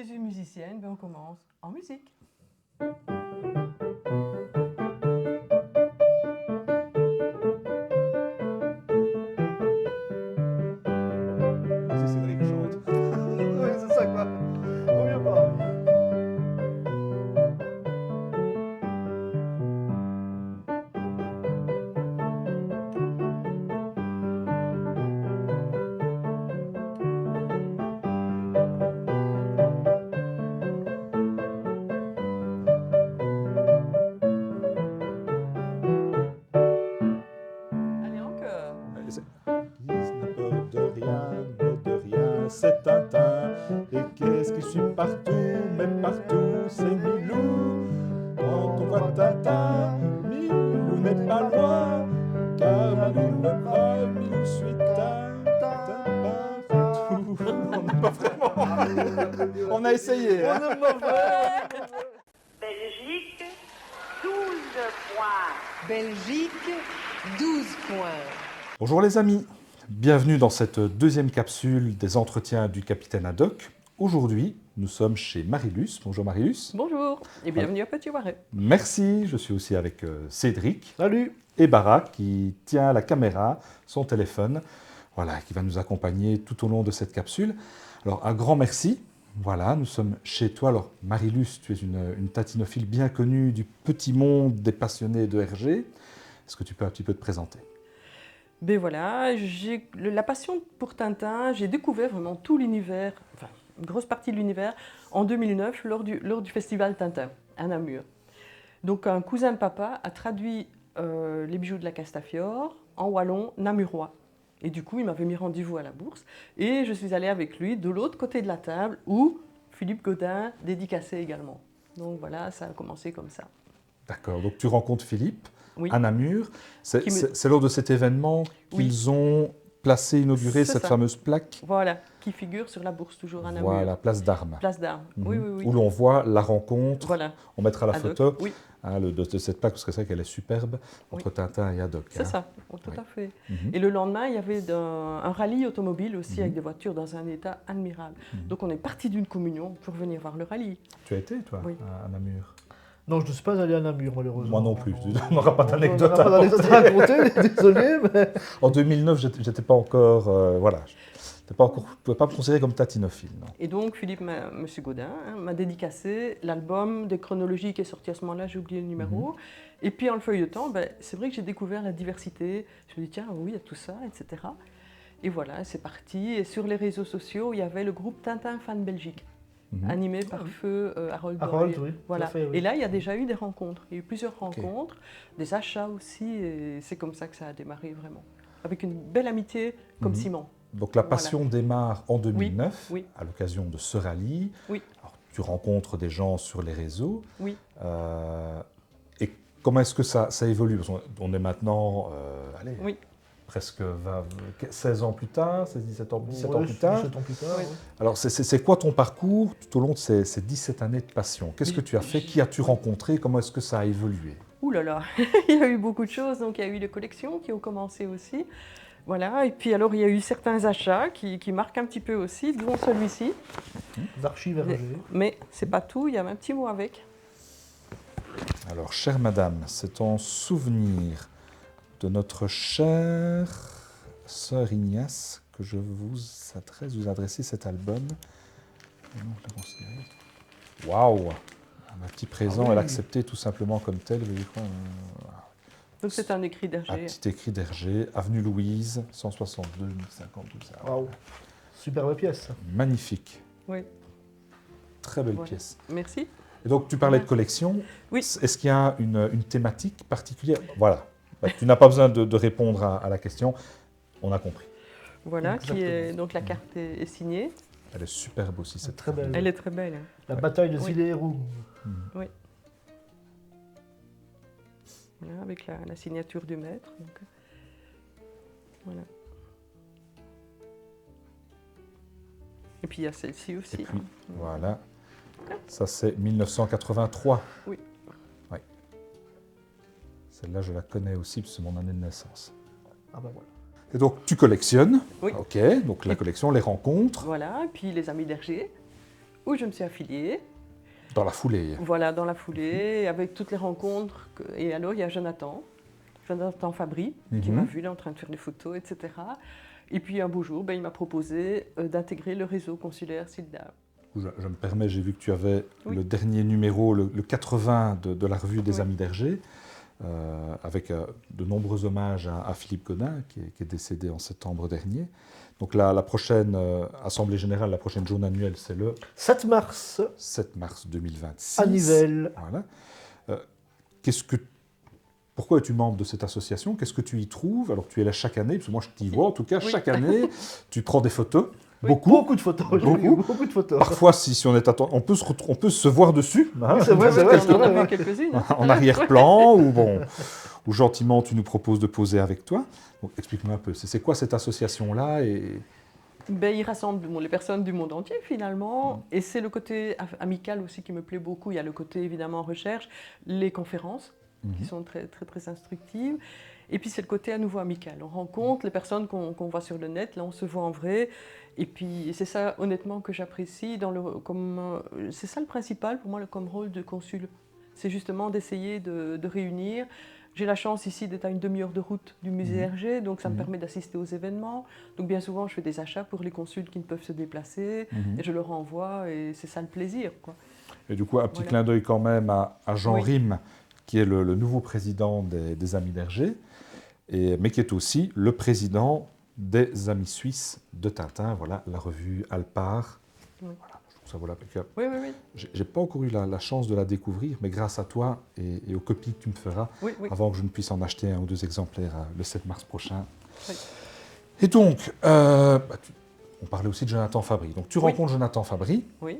suis une musicienne, ben on commence en musique. Vas-y, Cédric, chante. Oui, c'est ça quoi. Vaut mieux pas. Allez, encore. Il n'a peur de rien, mais de rien, c'est Tintin. Et qu'est-ce qui suit partout, mais partout, c'est Milou. Quand on voit Tintin, Milou n'est pas loin. Car Milou le bras, Milou suit Tintin partout. On n'est pas vraiment. On a essayé. Hein. Belgique, 12 points. Belgique, 12 points. Bonjour les amis, bienvenue dans cette deuxième capsule des entretiens du capitaine Haddock. Aujourd'hui, nous sommes chez Marilus. Bonjour Marilus. Bonjour et bienvenue à Petit Waret. Merci, je suis aussi avec Cédric. Salut. Et Barak qui tient la caméra, son téléphone, voilà, qui va nous accompagner tout au long de cette capsule. Alors un grand merci. Voilà, nous sommes chez toi. Alors Marilus, tu es une tatinophile bien connue du petit monde des passionnés de RG. Est-ce que tu peux un petit peu te présenter ? Ben voilà, la passion pour Tintin, j'ai découvert vraiment tout l'univers, enfin une grosse partie de l'univers, en 2009 lors du festival Tintin à Namur. Donc un cousin de papa a traduit les bijoux de la Castafiore en wallon namurois. Et du coup, il m'avait mis rendez-vous à la bourse et je suis allée avec lui de l'autre côté de la table où Philippe Godin dédicaçait également. Donc voilà, ça a commencé comme ça. D'accord, donc tu rencontres Philippe Oui. à Namur. Qui me- C'est lors de cet événement qu'ils ont inauguré C'est cette ça. fameuse plaque. Voilà, qui figure sur la bourse toujours à Namur. Voilà, place d'Armes. Place d'Armes. Mhm. Oui, oui, oui. Où l'on voit la rencontre. Voilà. On mettra la Haddock, photo oui. hein, de cette plaque, parce que c'est vrai qu'elle est superbe, entre Tintin et Haddock. C'est hein. ça, tout Oui. à fait. Mhm. Et le lendemain, il y avait un rallye automobile aussi avec des voitures dans un état admirable. Donc on est parti d'une communion pour venir voir le rallye. Tu as été, toi, Oui. à Namur? Non, je ne suis pas allé à Namur, malheureusement. Moi non plus. On n'aura pas d'anecdote On n'aura pas d'anecdote à raconter, désolé. Mais... En 2009, j'étais pas encore... voilà. Je ne pouvais pas me considérer comme tatinophile. Non. Et donc Philippe, Monsieur Godin, m'a dédicacé l'album des chronologies qui est sorti à ce moment-là, j'ai oublié le numéro. Et puis en le feuilletant, c'est vrai que j'ai découvert la diversité. Je me dis, tiens, oui, il y a tout ça, etc. Et voilà, c'est parti. Et sur les réseaux sociaux, il y avait le groupe Tintin Fan Belgique, animé par feu Harold Harold, Doyle. oui, tout Voilà. à fait, oui. Et là, il y a déjà eu des rencontres. Il y a eu plusieurs rencontres, des achats aussi. Et c'est comme ça que ça a démarré vraiment. Avec une belle amitié comme ciment. Donc la passion démarre en 2009, oui. à l'occasion de ce rallye. Oui. Alors, tu rencontres des gens sur les réseaux. Oui. Et comment est-ce que ça évolue? Parce qu'on est maintenant, Oui. presque 16 ans plus tard, 17 ans, 17 ans Ouais, plus tard. 17 ans plus tard, Oui. oui. Alors, c'est quoi ton parcours tout au long de ces 17 années de passion? Qu'est-ce que tu as fait? Qui as-tu rencontré? Comment est-ce que ça a évolué? Ouh là là, il y a eu beaucoup de choses. Donc il y a eu les collections qui ont commencé aussi. Voilà, et puis alors il y a eu certains achats qui marquent un petit peu aussi, dont celui-ci. Les archives RG. Mais c'est pas tout, il y a un petit mot avec. Alors, chère madame, c'est en souvenir de notre chère sœur Ignace que je vous adresser cet album. Et non, je l'ai considéré. Waouh! Un petit présent, Ah oui. elle a accepté tout simplement comme tel. Vous voyez quoi, Donc c'est un écrit un d'Hergé. petit écrit d'Hergé, avenue Louise, 162 1052. Waouh. Superbe pièce. Magnifique, Oui, très belle voilà. pièce. Merci. Et donc, tu parlais de collection. Oui. Est-ce qu'il y a une thématique particulière? Voilà. Bah, tu n'as pas besoin de répondre à la question. On a compris. Voilà, qui est, Exactement. donc la carte est signée. Elle est superbe aussi, cette Très belle. Elle est très belle. Hein. La bataille de Oui. Zillerum. Oui. Voilà, avec la signature du maître. Donc, voilà. Et puis il y a celle-ci aussi. Et puis, hein. voilà. Ça, c'est 1983. Oui. Oui. Celle-là, je la connais aussi, parce que c'est mon année de naissance. Ah ben voilà. Et donc, tu collectionnes. Oui. OK. Donc, la collection, les rencontres. Voilà, et puis les amis d'Hergé où je me suis affiliée. Dans la foulée. Voilà, dans la foulée, avec toutes les rencontres. Et alors, il y a Jonathan Fabry, qui m'a vu là en train de faire des photos, etc. Et puis un beau jour, il m'a proposé d'intégrer le réseau consulaire SILDA. Je me permets, j'ai vu que tu avais Oui. le dernier numéro, le 80 de la revue des Oui. Amis d'Hergé, avec de nombreux hommages à Philippe Godin, qui est décédé en septembre dernier. Donc la prochaine Assemblée Générale, la prochaine journée annuelle, c'est le 7 mars, 7 mars 2026. à Nivelles. Voilà. Pourquoi es-tu membre de cette association? Qu'est-ce que tu y trouves? Alors tu es là chaque année, parce que moi je t'y vois en tout cas, Oui. chaque année, tu prends des photos, Oui. beaucoup. De photos. Beaucoup. Beaucoup de photos. Parfois, si on est attentif, on peut se voir dessus, hein, C'est vrai, c'est vrai, On en a ouais. vu quelques-unes. Hein. en arrière-plan, ou gentiment tu nous proposes de poser avec toi. Donc, explique-moi un peu, c'est quoi cette association-là et... Il rassemble les personnes du monde entier finalement, et c'est le côté amical aussi qui me plaît beaucoup. Il y a le côté évidemment recherche, les conférences qui sont très, très, très instructives, et puis c'est le côté à nouveau amical. On rencontre les personnes qu'on voit sur le net, là on se voit en vrai, et puis c'est ça honnêtement que j'apprécie. C'est ça le principal pour moi comme rôle de consul, c'est justement d'essayer de réunir. J'ai la chance ici d'être à une demi-heure de route du musée Hergé, donc ça me permet d'assister aux événements. Donc bien souvent, je fais des achats pour les consuls qui ne peuvent se déplacer, et je leur envoie, et c'est ça le plaisir, quoi. Et du coup, un petit Voilà. clin d'œil quand même à Jean Oui. Rime, qui est le nouveau président des Amis d'Hergé, mais qui est aussi le président des Amis suisses de Tintin, voilà, la revue Alpar. Oui. Voilà, je trouve ça vaut la peine. Oui, oui, oui. J'ai pas encore eu la chance de la découvrir, mais grâce à toi et aux copies que tu me feras, Oui, oui. avant que je ne puisse en acheter 1 ou 2 exemplaires le 7 mars prochain. Oui. Et donc, on parlait aussi de Jonathan Fabry. Donc tu Oui. rencontres Jonathan Fabry, Oui.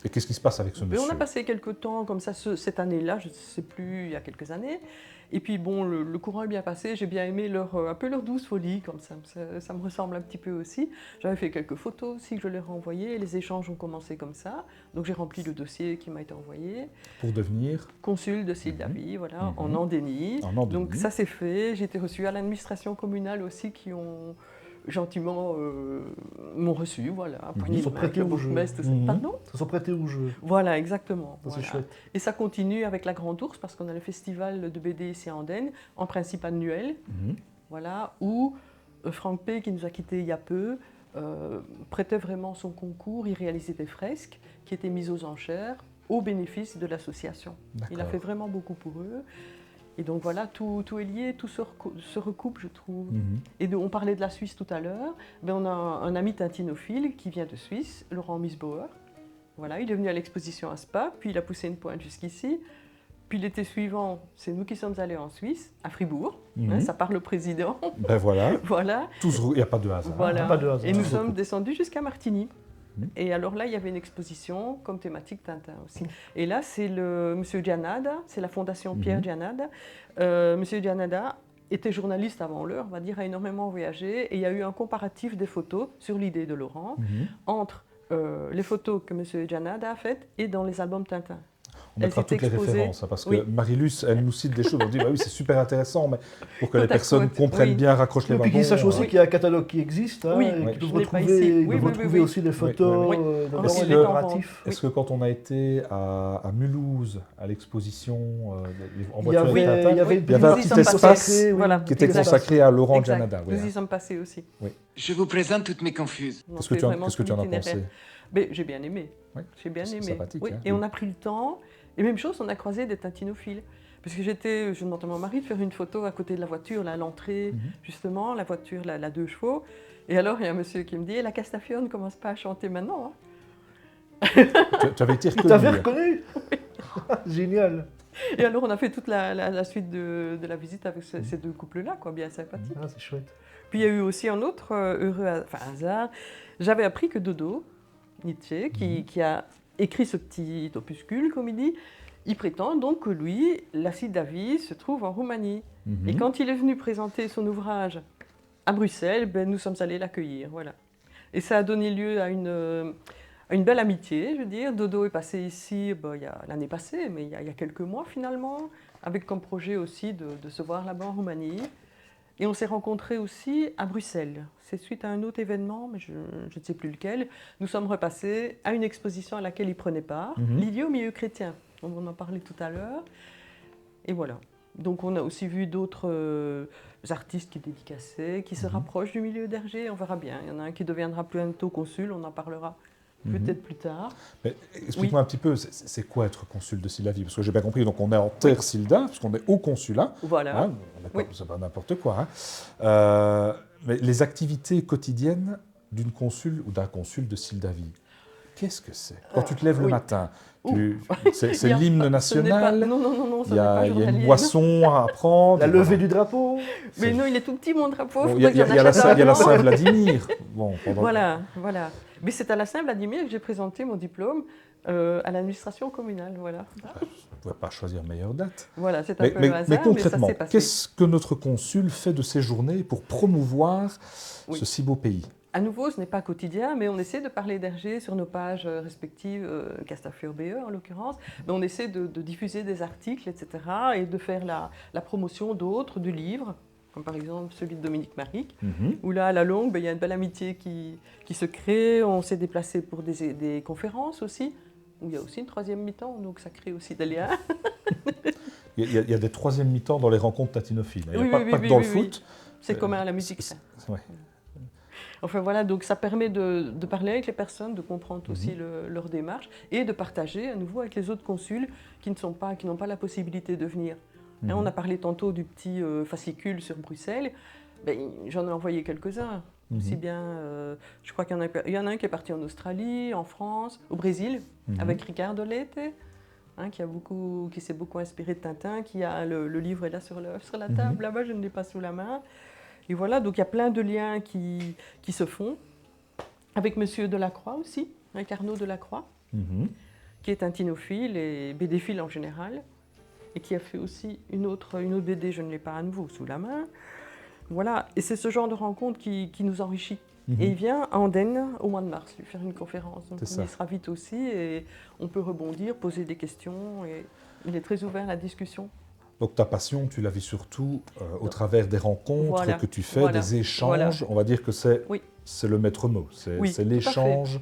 et qu'est-ce qui se passe avec ce Mais monsieur? on a passé quelques temps comme ça cette année-là, je ne sais plus, il y a quelques années. Et puis bon, le courant est bien passé, j'ai bien aimé un peu leur douce folie, comme ça me ressemble un petit peu aussi. J'avais fait quelques photos aussi que je leur ai envoyées, les échanges ont commencé comme ça. Donc j'ai rempli le dossier qui m'a été envoyé. Pour devenir Consul de Sildavie, voilà, en Andénie. En Andénie. Donc ça c'est fait, j'ai été reçue à l'administration communale aussi qui ont gentiment m'ont reçu, voilà, à poignée Ils de sont main, prêtés avec le au jeu. bourgmestre, tout ça. Pardon? Ils sont prêtés au jeu. Voilà, exactement. Ça, c'est Voilà. chouette. Et ça continue avec la Grande Ourse, parce qu'on a le festival de BD ici à Andenne, en principe annuel, voilà, où Franck P, qui nous a quittés il y a peu, prêtait vraiment son concours, il réalisait des fresques qui étaient mises aux enchères au bénéfice de l'association. Il a D'accord. fait vraiment beaucoup pour eux. Et donc voilà, tout est lié, tout se recoupe, je trouve. Et on parlait de la Suisse tout à l'heure. On a un ami tintinophile qui vient de Suisse, Laurent Misbauer. Voilà, il est venu à l'exposition à Spa, puis il a poussé une pointe jusqu'ici. Puis l'été suivant, c'est nous qui sommes allés en Suisse, à Fribourg. Hein, ça part le président. Ben voilà, Voilà. il n'y a pas de hasard. Voilà. Pas de hasard. Et nous Tout sommes descendus jusqu'à Martigny. Et alors là, il y avait une exposition comme thématique Tintin aussi. Et là, c'est Monsieur Gianada, c'est la fondation Pierre Gianada. Monsieur Gianada était journaliste avant l'heure, on va dire, a énormément voyagé. Et il y a eu un comparatif des photos sur l'idée de Laurent entre les photos que Monsieur Gianada a faites et dans les albums Tintin. On mettra Elle s'est toutes les exposée. références, hein, parce que Oui. Marilus, elle nous cite des choses, on dit bah oui, c'est super intéressant, mais pour que les Côte à personnes côte, comprennent oui. bien, raccrochent les Et puis wagons. qu'ils sachent aussi oui. qu'il y a un catalogue qui existe, hein, Oui, et oui. qu'ils Je peuvent l'ai pas retrouver, ici. ils Oui, peuvent oui, retrouver oui, aussi les photos. oui. Dans Est-ce les que- préparatifs. Est-ce que quand on a été à Mulhouse, à l'exposition en Il y voiture avec avait, Tintin, il y avait il y avait un Nous y petit sommes passés. espace Voilà. qui était Exact. consacré à Laurent Exact. Gianada. Nous y sommes passés aussi. Je vous présente toutes mes confuses. On Qu'est-ce que fait tu en vraiment qu'est-ce que tout tu en as l'itinéraire. pensé? Mais j'ai bien aimé. Oui. J'ai bien C'est aimé. sympathique, Oui. hein. Et on a pris le temps. Et même chose, on a croisé des tintinophiles. Parce que je demandais à mon mari de faire une photo à côté de la voiture, là, à l'entrée, justement, la voiture, la 2 chevaux. Et alors, il y a un monsieur qui me dit la Castafiore ne commence pas à chanter maintenant. Hein. Tu avais été Tu t'avais reconnu. reconnu. Génial. Et alors, on a fait toute la suite de la visite avec ces deux couples-là, quoi, bien sympathique. Ah, c'est chouette. Puis il y a eu aussi un autre hasard. J'avais appris que Dodo, Nietzsche, qui a écrit ce petit opuscule, comme il dit, il prétend donc que lui, la Sildavie, se trouve en Roumanie. Et quand il est venu présenter son ouvrage à Bruxelles, nous sommes allés l'accueillir. Voilà. Et ça a donné lieu à une belle amitié, je veux dire. Dodo est passé ici l'année passée, mais il y a quelques mois finalement, avec comme projet aussi de se voir là-bas en Roumanie. Et on s'est rencontrés aussi à Bruxelles. C'est suite à un autre événement, mais je ne sais plus lequel. Nous sommes repassés à une exposition à laquelle il prenait part, L'idée au milieu chrétien. On en parlait tout à l'heure. Et voilà. Donc on a aussi vu d'autres artistes qui dédicaçaient, qui se rapprochent du milieu d'Hergé. On verra bien. Il y en a un qui deviendra bientôt consul, on en parlera peut-être plus tard. Mais explique-moi un petit peu, c'est quoi être consul de Sildavie? Parce que j'ai bien compris, donc on est en terre Silda, puisqu'on est au consulat. Voilà. Hein, c'est pas n'importe quoi. Mais les activités quotidiennes d'une consul ou d'un consul de Sildavie, qu'est-ce que c'est? Quand tu te lèves le matin, c'est l'hymne national. Non, il y a une boisson à prendre. La levée du drapeau. Mais non, il est tout petit mon drapeau. Bon, il y a la Saint-Vladimir. Bon, voilà. Mais c'est à la Saint-Vladimir que j'ai présenté mon diplôme à l'administration communale. Voilà. On ne pouvait pas choisir meilleure date. Voilà, c'est un peu le hasard, mais concrètement, ça s'est passé. qu'est-ce que notre consul fait de ses journées pour promouvoir ce si beau pays? À nouveau, ce n'est pas quotidien, mais on essaie de parler d'Hergé sur nos pages respectives, Castafiore BE en l'occurrence. Mais on essaie de diffuser des articles, etc. et de faire la promotion d'autres, du livre, comme par exemple celui de Dominique Maric, où là, à la longue, il y a une belle amitié qui se crée. On s'est déplacé pour des conférences aussi, où il y a aussi une troisième mi-temps, donc ça crée aussi des liens. Il y a des troisièmes mi-temps dans les rencontres tatinophiles. Il n'y a pas que dans le foot. C'est commun à la musique, ça. Ouais. Enfin voilà, donc ça permet de parler avec les personnes, de comprendre aussi leur démarche et de partager à nouveau avec les autres consuls qui n'ont pas la possibilité de venir. Hein, on a parlé tantôt du petit fascicule sur Bruxelles. J'en ai envoyé quelques-uns. Aussi bien, je crois qu'il y en a un qui est parti en Australie, en France, au Brésil, avec Ricardo Lete, hein, qui s'est beaucoup inspiré de Tintin, qui a le livre est là sur la table, là-bas, je ne l'ai pas sous la main. Et voilà, donc il y a plein de liens qui se font. Avec Monsieur Delacroix aussi, avec Arnaud Delacroix, qui est un tinophile et bédéphile en général, et qui a fait aussi une autre BD, je ne l'ai pas à nouveau sous la main. Voilà, et c'est ce genre de rencontre qui nous enrichit. Et il vient à Andenne au mois de mars lui faire une conférence. Donc on y sera vite aussi et on peut rebondir, poser des questions. Et il est très ouvert à la discussion. Donc ta passion, tu la vis surtout au travers des rencontres que tu fais, des échanges. On va dire que c'est le maître mot, c'est l'échange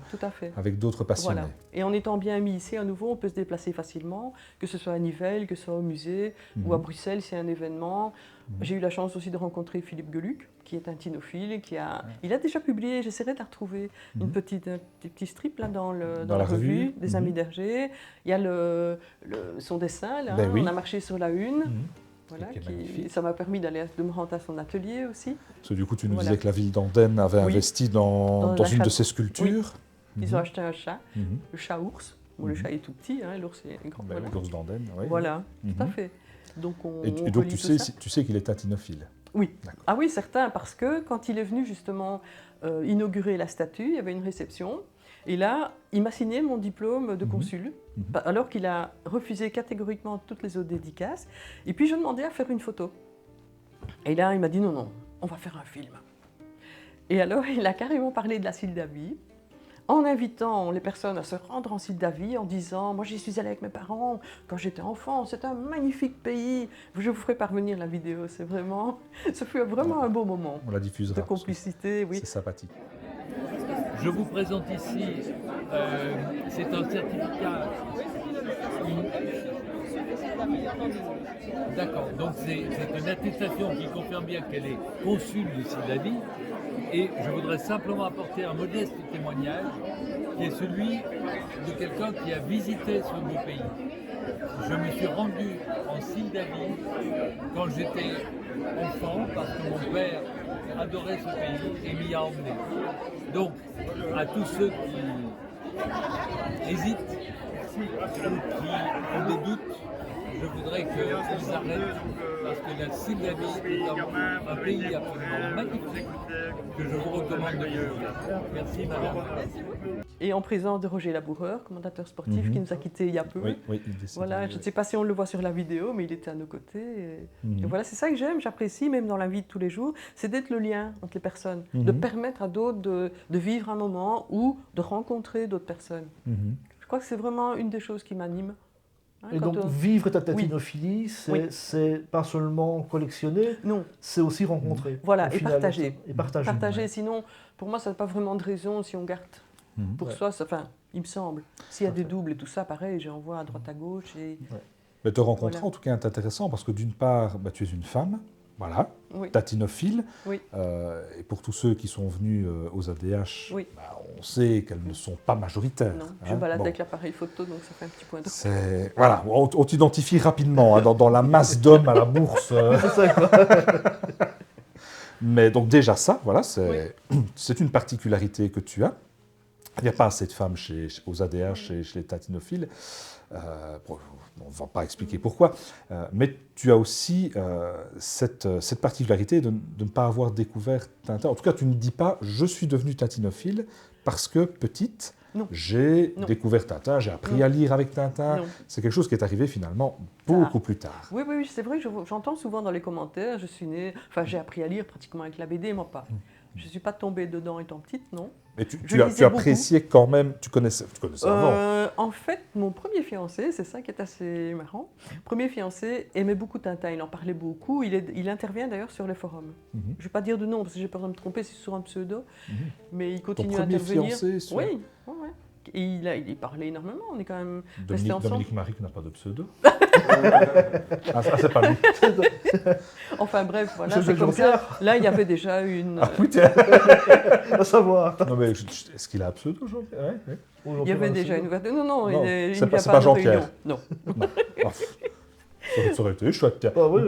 avec d'autres passionnés. Voilà. Et en étant bien mis ici, à nouveau, on peut se déplacer facilement, que ce soit à Nivelles, que ce soit au musée ou à Bruxelles, s'il y a un événement. J'ai eu la chance aussi de rencontrer Philippe Geluc, qui est un tinophile, il a déjà publié, j'essaierai de la retrouver, un petit strip là, dans la revue des Amis d'Hergé. Il y a son dessin, là, on a marché sur la une. Voilà, ça m'a permis de me rendre à son atelier aussi. Parce que du coup, tu nous disais que la ville d'Andenne avait investi dans une de ses sculptures. Oui. Ils ont acheté un chat, le chat ours. Bon, le chat est tout petit, hein, l'ours est grand. L'ours d'Andenne, oui. Voilà, tout à fait. Donc et donc tu sais qu'il est tatinophile. Oui. Ah oui, certain, parce que quand il est venu justement inaugurer la statue, il y avait une réception. Et là, il m'a signé mon diplôme de consul, alors qu'il a refusé catégoriquement toutes les autres dédicaces. Et puis je demandais à faire une photo. Et là, il m'a dit non, on va faire un film. Et alors, il a carrément parlé de la Sildavie, en invitant les personnes à se rendre en Sildavie, en disant « Moi, j'y suis allée avec mes parents quand j'étais enfant, c'est un magnifique pays. Je vous ferai parvenir la vidéo, ce fut vraiment un beau moment. On la diffusera. De complicité, oui. C'est sympathique. Je vous présente ici, c'est un certificat. D'accord, donc c'est une attestation qui confirme bien qu'elle est consul de Sildavie. Et je voudrais simplement apporter un modeste témoignage qui est celui de quelqu'un qui a visité ce beau pays. Je me suis rendu en Sildavie quand j'étais enfant parce que mon père adorait ce pays et m'y a emmené. Donc, à tous ceux qui hésitent ou qui ont des doutes, je voudrais qu'ils arrêtent parce que la Sildavie est un pays absolument magnifique que je vous recommande de vivre. Merci madame. Et en présence de Roger Laboureur, commentateur sportif qui nous a quittés il y a peu. Oui, voilà, je ne sais pas si on le voit sur la vidéo, mais il était à nos côtés. Et voilà, c'est ça que j'aime, j'apprécie, même dans la vie de tous les jours, c'est d'être le lien entre les personnes, de permettre à d'autres de vivre un moment ou de rencontrer d'autres personnes. Je crois que c'est vraiment une des choses qui m'anime Hein, Et quand donc, on- vivre ta tatinophilie, c'est pas seulement collectionner, Non, c'est aussi rencontrer. voilà, au et final. partager. Et partager. Partager, ouais. sinon, pour moi, ça n'a pas vraiment de raison si on garde pour Ouais. soi, enfin, il me semble. S'il y a Tout à des fait. doubles et tout ça, pareil, j'en vois à droite à gauche. Et... Mais te rencontrer, Voilà. en tout cas, est intéressant parce que d'une part, tu es une femme, voilà, Oui, tatinophile. oui, Et pour tous ceux qui sont venus aux ADH, oui. on sait qu'elles ne sont pas majoritaires. Non, hein. je balade Bon. avec l'appareil photo, donc ça fait un petit point de... Voilà, on t'identifie rapidement hein, dans la masse d'hommes à la bourse. C'est ça, quoi. Mais donc déjà ça, voilà, c'est une particularité que tu as. Il n'y a pas assez de femmes aux ADH et chez les tatinophiles. Bon, on ne va pas expliquer pourquoi. Mais tu as aussi cette particularité de ne pas avoir découvert Tintin. En tout cas, tu ne dis pas « je suis devenue tatinophile » parce que petite, Non. j'ai Non. découvert Tintin, j'ai appris Non. à lire avec Tintin. Non. C'est quelque chose qui est arrivé finalement beaucoup plus tard. Oui, oui, oui, c'est vrai que j'entends souvent dans les commentaires, je suis née, enfin j'ai appris à lire pratiquement avec la BD, moi pas. Je ne suis pas tombée dedans étant petite, non. Mais tu lisais appréciais quand même, tu connaissais avant. En fait, mon premier fiancé, c'est ça qui est assez marrant, premier fiancé aimait beaucoup Tintin, il en parlait beaucoup, il intervient d'ailleurs sur les forums. Mhm. Je ne vais pas dire de nom parce que j'ai peur de me tromper, c'est sur un pseudo, mais il Ton continue à premier intervenir. fiancé, sur Oui, ouais, ouais. Et il parlait énormément, on est quand même restés ensemble. Dominique Marie qui n'a pas de pseudo. Ah, c'est pas lui. Enfin bref, voilà, C'est c'est comme ça. Jean-Pierre. Là, il y avait déjà une... Ah oui, tiens. À savoir. Non, mais est-ce qu'il a un pseudo, Jean-Pierre? Ouais, ouais. Il y avait déjà une ouverture. Non, non, Non, il c'est ne pas- vient c'est pas pas à nos Jean-Pierre. réunions. Non. Non. Oh, ça aurait été chouette, tiens. Ah oui,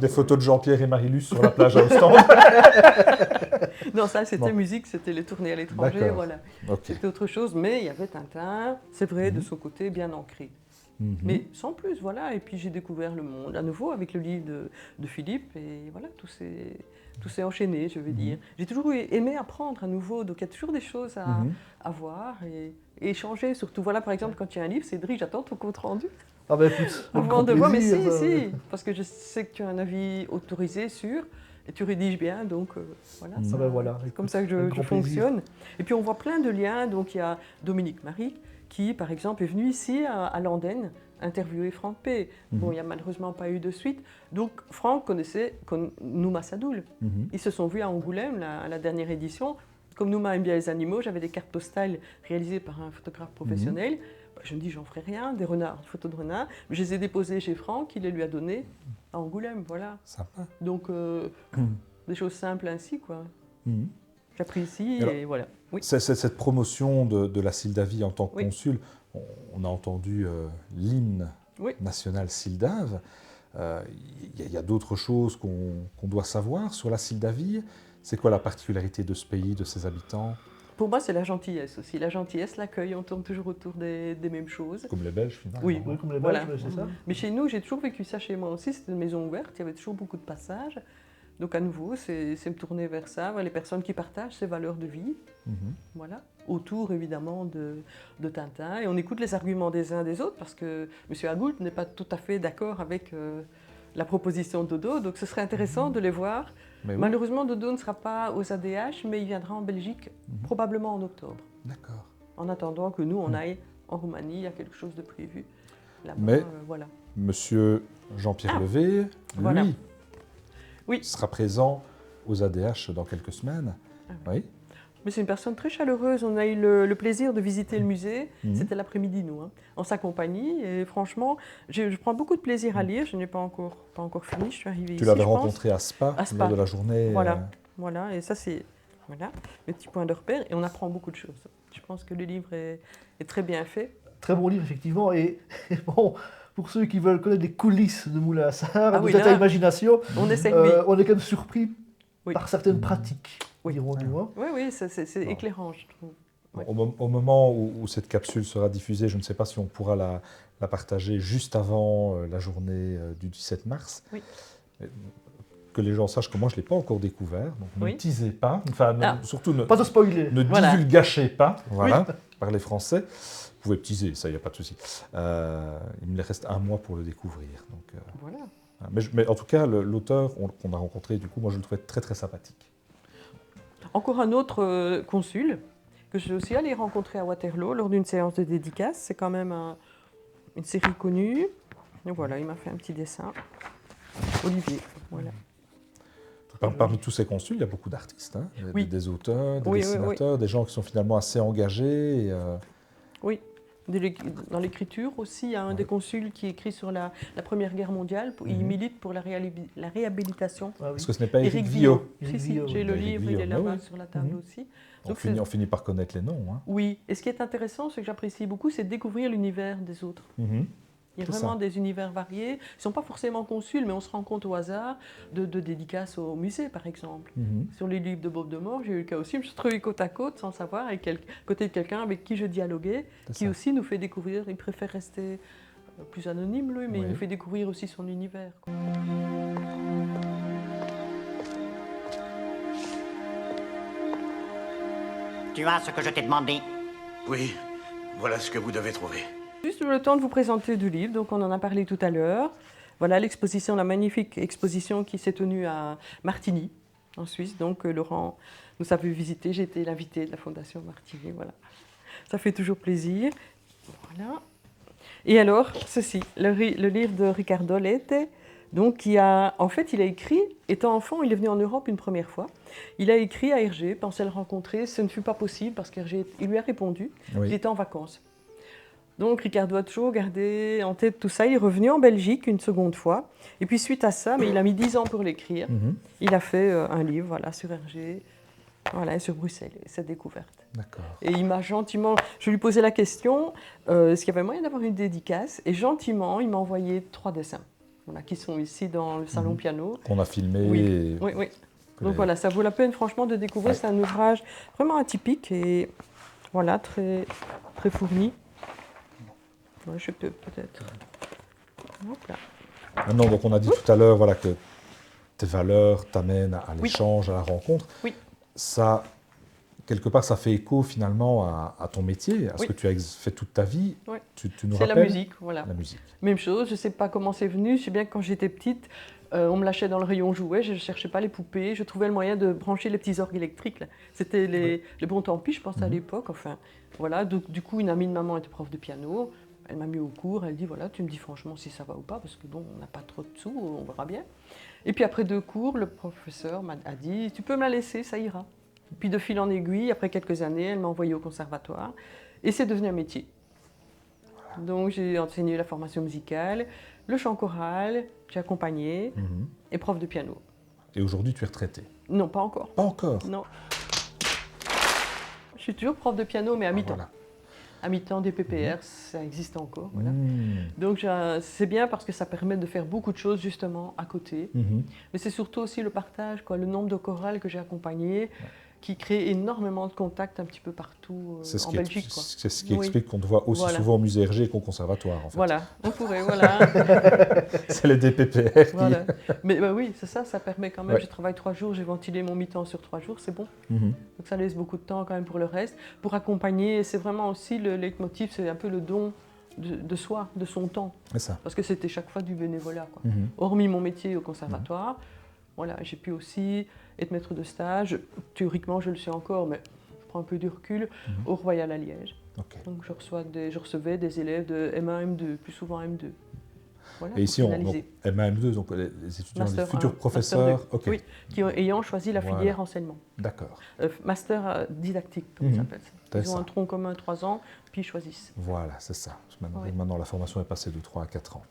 Des photos de Jean-Pierre et Marie-Luce sur la plage à Ostende. Non, ça, c'était Bon. musique, c'était les tournées à l'étranger, D'accord. voilà. Ok. C'était autre chose, mais il y avait Tintin, c'est vrai, de Mhm. son côté, bien ancré. Mhm. Mais sans plus, voilà. Et puis j'ai découvert le monde à nouveau avec le livre de Philippe, et voilà, tout s'est enchaîné, je veux Mhm. dire. J'ai toujours aimé apprendre à nouveau, donc il y a toujours des choses Mhm. à voir et échanger. Surtout, voilà, par exemple, quand il y a un livre, Cédric, j'attends ton compte rendu. Ah ben écoute, avec Avant grand de voir, mais plaisir, si, parce que je sais que tu as un avis autorisé, sûr, et tu rédiges bien, donc voilà. Mhm. Ah ben voilà, C'est écoute, comme ça que avec je grand plaisir. fonctionne. Et puis on voit plein de liens, donc il y a Dominique Marie, qui par exemple est venu ici à Landenne interviewer Franck P. Bon, il n'y a malheureusement pas eu de suite. Donc Franck connaissait Nouma Sadoul. Mhm. Ils se sont vus à Angoulême, à la dernière édition. Comme Nouma aime bien les animaux, j'avais des cartes postales réalisées par un photographe professionnel. Bah, je me dis, j'en ferai rien, des renards, des photos de renards. Mais je les ai déposées chez Franck, il les lui a données à Angoulême, voilà. Sympa. Donc, des choses simples ainsi, quoi. Mhm. J'apprécie Alors, et voilà. Oui. Cette promotion de la Sildavie en tant que Oui. consul, on a entendu l'hymne Oui. national Sildave. Il y a d'autres choses qu'on doit savoir sur la Sildavie. C'est quoi la particularité de ce pays, de ses habitants? Pour moi, c'est la gentillesse aussi. La gentillesse, l'accueil, on tourne toujours autour des mêmes choses. Comme les Belges, finalement. Oui. Oui, comme les Voilà. Belges, c'est ça. Mais chez nous, j'ai toujours vécu ça chez moi aussi. C'était une maison ouverte, il y avait toujours beaucoup de passages. Donc à nouveau, c'est me tourner vers ça, vers les personnes qui partagent ces valeurs de vie. Mhm. Voilà. Autour, évidemment, de Tintin. Et on écoute les arguments des uns des autres parce que M. Agoult n'est pas tout à fait d'accord avec la proposition de Dodo. Donc ce serait intéressant de les voir. Mais oui. Malheureusement, Dodo ne sera pas aux ADH, mais il viendra en Belgique probablement en octobre. D'accord. En attendant que nous, on aille en Roumanie, il y a quelque chose de prévu là-bas. Mais- voilà. Monsieur Jean-Pierre Levé, voilà. lui, Oui. sera présent aux ADH dans quelques semaines. Oui. Mais c'est une personne très chaleureuse. On a eu le plaisir de visiter le musée. Mhm. C'était l'après-midi, nous, hein, en sa compagnie. Et franchement, je prends beaucoup de plaisir à lire. Je n'ai pas encore fini. Je suis arrivée ici. Tu l'avais je pense. rencontré à Spa, À Spa. lors de la journée. Voilà. Voilà. Et ça, c'est voilà, mes petits points de repère. Et on apprend beaucoup de choses. Je pense que le livre est très bien fait. Très bon livre, effectivement. Et bon, pour ceux qui veulent connaître les coulisses de Moulin à Sarre, Ah de oui, cette là, imagination, On essaie de... oui. on est quand même surpris Oui. par certaines pratiques, Oui. dirons-nous. Hein. Oui, oui, c'est éclairant, je trouve. Bon, Ouais. au moment où cette capsule sera diffusée, je ne sais pas si on pourra la partager juste avant la journée du 17 mars. Oui. Que les gens sachent que moi, je ne l'ai pas encore découvert. Donc Oui. ne teasez pas. Enfin, Ah. surtout ne, Pas de spoiler. ne Voilà. divulgachez pas. Voilà, par les Français. Vous pouvez teaser, ça, il n'y a pas de souci. Il me reste un mois pour le découvrir. Donc, Voilà. mais en tout cas, l'auteur qu'on a rencontré, du coup, moi, je le trouvais très, très sympathique. Encore un autre consul que je suis aussi allée rencontrer à Waterloo lors d'une séance de dédicace. C'est quand même une série connue. Et voilà, il m'a fait un petit dessin. Olivier, voilà. Parmi tous ces consuls, il y a beaucoup d'artistes, hein, Oui. des auteurs, des Oui, oui, dessinateurs, des gens qui sont finalement assez engagés. Oui, dans l'écriture aussi, il y a un des consuls qui écrit sur la Première Guerre mondiale. Il milite pour la réhabilitation. Ah oui. Parce que ce n'est pas Éric Villot. Éric Si, Villot, j'ai oui. le Éric livre, il Villot, est mais là-bas oui. sur la table aussi. On Donc, finit, on finit par connaître les noms. Hein. oui, et ce qui est intéressant, ce que j'apprécie beaucoup, c'est de découvrir l'univers des autres. Mhm. Il y a C'est vraiment ça. des univers variés. Ils ne sont pas forcément consuls, mais on se rend compte au hasard de dédicaces au musée, par exemple. Mhm. Sur les livres de Bob Demore, j'ai eu le cas aussi. Je me suis retrouvée côte à côte, sans savoir, à côté de quelqu'un avec qui je dialoguais, C'est qui ça. aussi nous fait découvrir. Il préfère rester plus anonyme, lui, mais il Oui. nous fait découvrir aussi son univers, quoi. Tu as ce que je t'ai demandé? Oui, voilà ce que vous devez trouver. Juste le temps de vous présenter du livre, donc on en a parlé tout à l'heure. Voilà l'exposition, la magnifique exposition qui s'est tenue à Martigny, en Suisse. Donc Laurent nous a vu visiter, j'ai été l'invitée de la Fondation Martigny, voilà. Ça fait toujours plaisir. Voilà. Et alors, ceci, le livre de Riccardo Lette, donc il a écrit, étant enfant, il est venu en Europe une première fois. Il a écrit à Hergé, pensait le rencontrer, ce ne fut pas possible parce qu'Hergé, il lui a répondu Oui. qu'il était en vacances. Donc Riccardo a toujours gardé en tête tout ça. Il est revenu en Belgique une seconde fois. Et puis suite à ça, mais il a mis 10 ans pour l'écrire. Mhm. Il a fait un livre, voilà, sur Hergé, voilà, et sur Bruxelles, et cette découverte. D'accord. Et il m'a gentiment, je lui posais la question, est-ce qu'il y avait moyen d'avoir une dédicace? Et gentiment, il m'a envoyé 3 dessins, voilà, qui sont ici dans le salon piano. Qu'on a filmé. Oui, et oui, oui. que Donc les- voilà, ça vaut la peine franchement de découvrir. Ouais. C'est un ouvrage vraiment atypique et voilà, très, très fourni. Ouais, je peux peut-être. Hop là. Maintenant, donc on a dit tout à l'heure voilà, que tes valeurs t'amènent à Oui. l'échange, à la rencontre. Oui. Ça, quelque part, ça fait écho finalement à ton métier, à ce Oui. que tu as fait toute ta vie. Oui. Tu nous C'est la rappelles musique, voilà. La musique. Même chose, je ne sais pas comment c'est venu. Je sais bien que quand j'étais petite, on me lâchait dans le rayon jouets, je ne cherchais pas les poupées, je trouvais le moyen de brancher les petits orgues électriques, là. C'était les bons tant pis, je pense, à l'époque. Enfin, voilà. Donc, du coup, une amie de maman était prof de piano. Elle m'a mis au cours, elle dit voilà, tu me dis franchement si ça va ou pas, parce que bon, on n'a pas trop de sous, on verra bien. Et puis après 2 cours, le professeur a dit tu peux me la laisser, ça ira. Puis de fil en aiguille, après quelques années, elle m'a envoyée au conservatoire et c'est devenu un métier. Donc j'ai enseigné la formation musicale, le chant choral, j'ai accompagné Mhm. et prof de piano. Et aujourd'hui, tu es retraité. Non, pas encore. Pas encore. Non. Je suis toujours prof de piano, mais à mi-temps. Voilà. À mi-temps des PPR, ça existe encore. Voilà. Mhm. Donc c'est bien parce que ça permet de faire beaucoup de choses justement à côté. Mhm. Mais c'est surtout aussi le partage, quoi, le nombre de chorales que j'ai accompagnées, qui crée énormément de contacts un petit peu partout C'est ce en qui, Belgique, quoi. c'est ce qui Oui. explique qu'on te voit aussi Voilà. souvent au musée Hergé qu'au conservatoire. En fait. Voilà, on pourrait, voilà. C'est les DPPR qui... Voilà. Mais bah oui, c'est ça, ça permet quand même. Ouais. Je travaille 3 jours, j'ai ventilé mon mi-temps sur 3 jours, c'est bon. Mhm. Donc ça laisse beaucoup de temps quand même pour le reste. Pour accompagner, c'est vraiment aussi le leitmotiv, c'est un peu le don de soi, de son temps. C'est ça. Parce que c'était chaque fois du bénévolat, quoi. Mhm. Hormis mon métier au conservatoire, voilà, j'ai pu aussi être maître de stage. Théoriquement, je le sais encore, mais je prends un peu du recul, au Royal à Liège. Ok. Donc je recevais des élèves de M1, M2, plus souvent M2. Voilà, Et ici, pour on, donc, finaliser. MA2, donc les étudiants, Master les futurs 1, professeurs. Master 2, Ok. oui, ayant choisi la Voilà. filière enseignement. D'accord. Master didactique, comme Mhm. ça s'appelle. Ils ont Intéressant. un tronc commun 3 ans, puis ils choisissent. Voilà, c'est ça. Maintenant, Oui. maintenant, la formation est passée de 3 à 4 ans.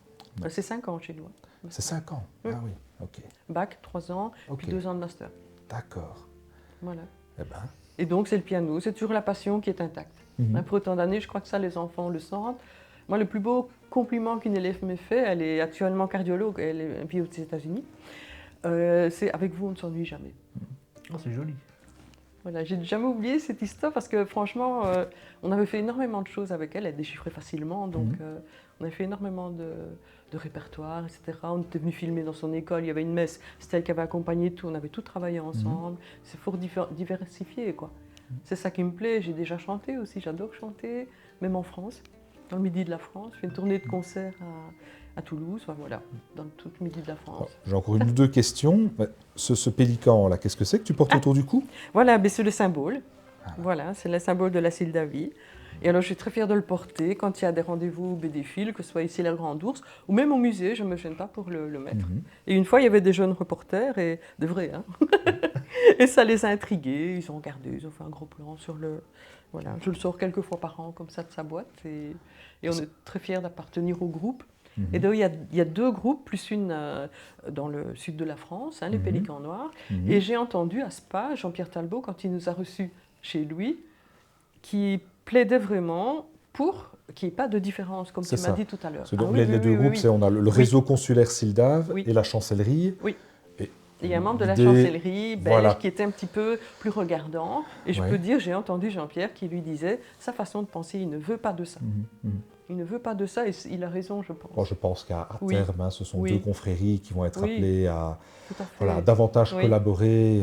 C'est 5 ans chez nous. Hein. C'est 5 ans. Oui. Ah oui, ok. Bac, 3 ans, Ok. puis 2 ans de master. D'accord. Voilà. Eh ben, Et donc, c'est le piano, c'est toujours la passion qui est intacte. Mhm. Après autant d'années, je crois que ça, les enfants le sentent. Moi, le plus beau compliment qu'une élève m'ait fait, elle est actuellement cardiologue, elle vit aux États-Unis, c'est avec vous, on ne s'ennuie jamais. Oh, c'est joli. Voilà, j'ai jamais oublié cette histoire parce que franchement, on avait fait énormément de choses avec elle, elle déchiffrait facilement, donc on avait fait énormément de répertoire, etc. On était venu filmer dans son école, il y avait une messe, c'était elle qui avait accompagné tout, on avait tout travaillé ensemble, c'est fort diversifié, quoi. C'est ça qui me plaît, j'ai déjà chanté aussi, j'adore chanter, même en France, dans le midi de la France, je fais une tournée de concerts à Toulouse, enfin, voilà, dans tout le midi de la France. j'ai encore une ou deux questions. Ce pélican, là, qu'est-ce que c'est que tu portes autour du cou? Voilà, ben c'est le symbole. Voilà, c'est le symbole de la Sildavie. Et alors, je suis très fière de le porter quand il y a des rendez-vous BD-Fil, que ce soit ici à la Grande Ourse ou même au musée, je ne me gêne pas pour le mettre. Et une fois, il y avait des jeunes reporters, et de vrais, hein. Et ça les a intrigués, ils ont regardé, ils ont fait un gros plan sur le... Voilà, je le sors quelques fois par an comme ça de sa boîte, et on est très fiers d'appartenir au groupe. Et donc, il y a 2 groupes, plus une dans le sud de la France, hein, les Pélicans Noirs. Et j'ai entendu à Spa, Jean-Pierre Talbot, quand il nous a reçus chez lui, qui plaidait vraiment pour qu'il n'y ait pas de différence, comme tu m'as dit tout à l'heure. Les deux groupes, on a le réseau consulaire Sildave et la chancellerie. Oui. Et il y a un membre de la chancellerie belge voilà. qui était un petit peu plus regardant. Et je peux dire, j'ai entendu Jean-Pierre qui lui disait, sa façon de penser, il ne veut pas de ça. Il ne veut pas de ça, et il a raison, je pense. Bon, je pense qu'à terme, hein, ce sont 2 confréries qui vont être appelées à davantage collaborer.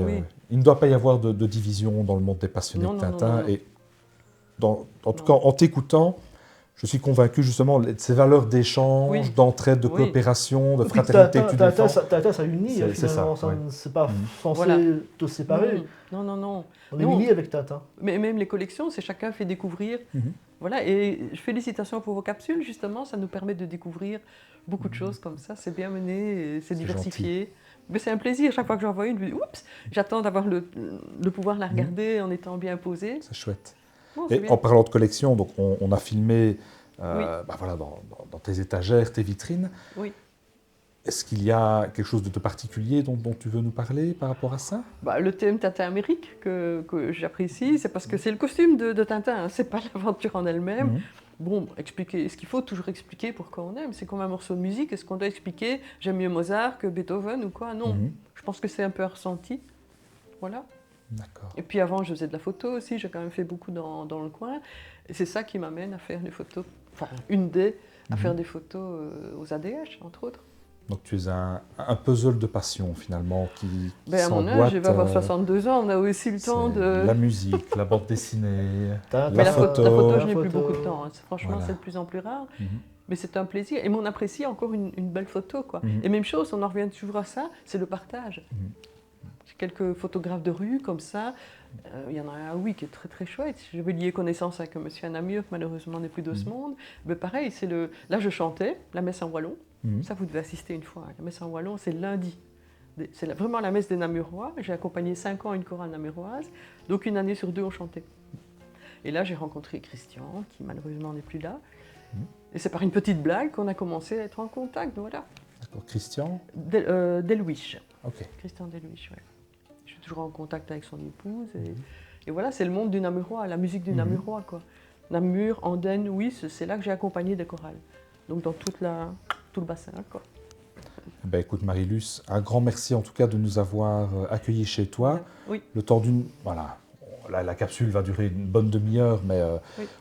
Il ne doit pas y avoir de division dans le monde des passionnés de Tintin. Et en tout cas, en t'écoutant, je suis convaincu justement de ces valeurs d'échange, d'entraide, de coopération, de fraternité que tu défends. Tintin, ça unit, finalement. C'est pas censé te séparer. Non. On est unis avec Tintin. Mais même les collections, c'est chacun fait découvrir. Voilà, et félicitations pour vos capsules, justement, ça nous permet de découvrir beaucoup de choses comme ça. C'est bien mené, c'est diversifié. Gentil. Mais c'est un plaisir, chaque fois que j'en vois une, je me dis, oups, j'attends d'avoir le pouvoir la regarder en étant bien posée. C'est chouette. Bon, et bien. En parlant de collection, donc on a filmé voilà, dans tes étagères, tes vitrines. Oui. Est-ce qu'il y a quelque chose de particulier dont tu veux nous parler par rapport à ça? Le thème Tintin Amérique que j'apprécie, c'est parce que c'est le costume de Tintin, hein, c'est pas l'aventure en elle-même. Bon, expliquer, est-ce qu'il faut toujours expliquer pourquoi on aime? C'est comme un morceau de musique, est-ce qu'on doit expliquer j'aime mieux Mozart que Beethoven ou quoi? Non, je pense que c'est un peu un ressenti. Voilà. D'accord. Et puis avant, je faisais de la photo aussi, j'ai quand même fait beaucoup dans le coin. Et c'est ça qui m'amène à faire des photos, enfin, à faire des photos aux ADH, entre autres. Donc tu es un puzzle de passion finalement qui à mon âge, je vais avoir 62 ans, on a aussi le temps de... La musique, la bande dessinée, la photo, je n'ai plus beaucoup de temps. Hein. Franchement, c'est de plus en plus rare. Mais c'est un plaisir. Et on apprécie encore une belle photo, quoi. Et même chose, on en revient toujours à ça, c'est le partage. J'ai quelques photographes de rue comme ça. Il y en a un, oui, qui est très très chouette. J'avais lié connaissance avec un monsieur à Namur, qui malheureusement n'est plus de ce monde. Mais pareil, là je chantais la messe en wallon. Ça, vous devez assister une fois. La messe en wallon, c'est lundi. C'est vraiment la messe des Namurois. J'ai accompagné 5 ans une chorale namuroise. Donc une année sur 2, on chantait. Et là, j'ai rencontré Christian, qui malheureusement n'est plus là. Et c'est par une petite blague qu'on a commencé à être en contact. Voilà. D'accord. Christian Delwiche. Ok. Christian Delwiche, oui. Je suis toujours en contact avec son épouse. Et voilà, c'est le monde du Namurois, la musique du Namurois, quoi. Namur, Andenne, oui, c'est là que j'ai accompagné des chorales. Donc dans tout le bassin, quoi. Ben, écoute Marie-Luce, un grand merci en tout cas de nous avoir accueillis chez toi. Oui. Le temps d'une... Voilà, la capsule va durer une bonne demi-heure, mais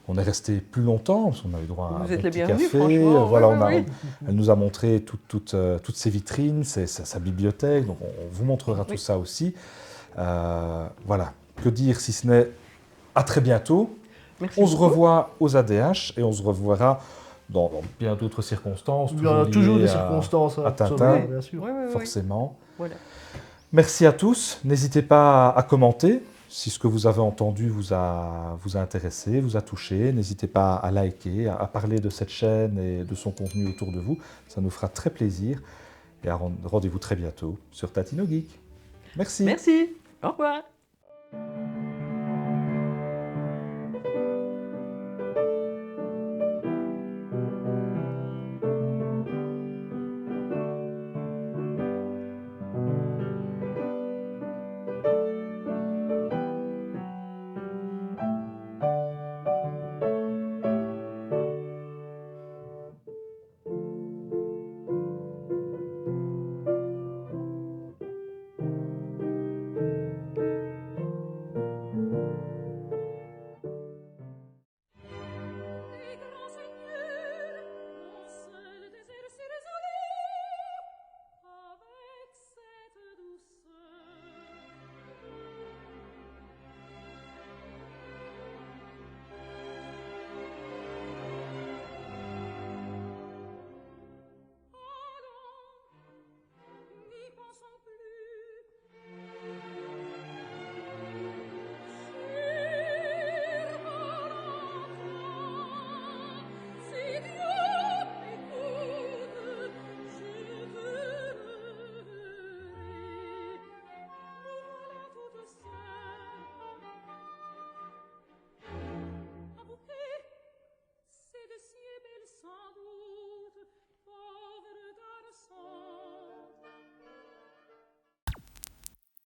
on est resté plus longtemps, parce qu'on avait droit à un petit café. Voilà, elle nous a montré toutes ses vitrines, sa bibliothèque, donc on vous montrera tout ça aussi. Voilà, que dire si ce n'est à très bientôt. Merci on beaucoup. Se revoit aux ADH et on se reverra dans bien d'autres circonstances. Il y en a toujours des circonstances à Tintin, bien sûr. forcément. Voilà. Merci à tous. N'hésitez pas à commenter si ce que vous avez entendu vous a intéressé, vous a touché. N'hésitez pas à liker, à parler de cette chaîne et de son contenu autour de vous. Ça nous fera très plaisir. Et rendez-vous très bientôt sur Tatino Geek. Merci. Merci. Au revoir.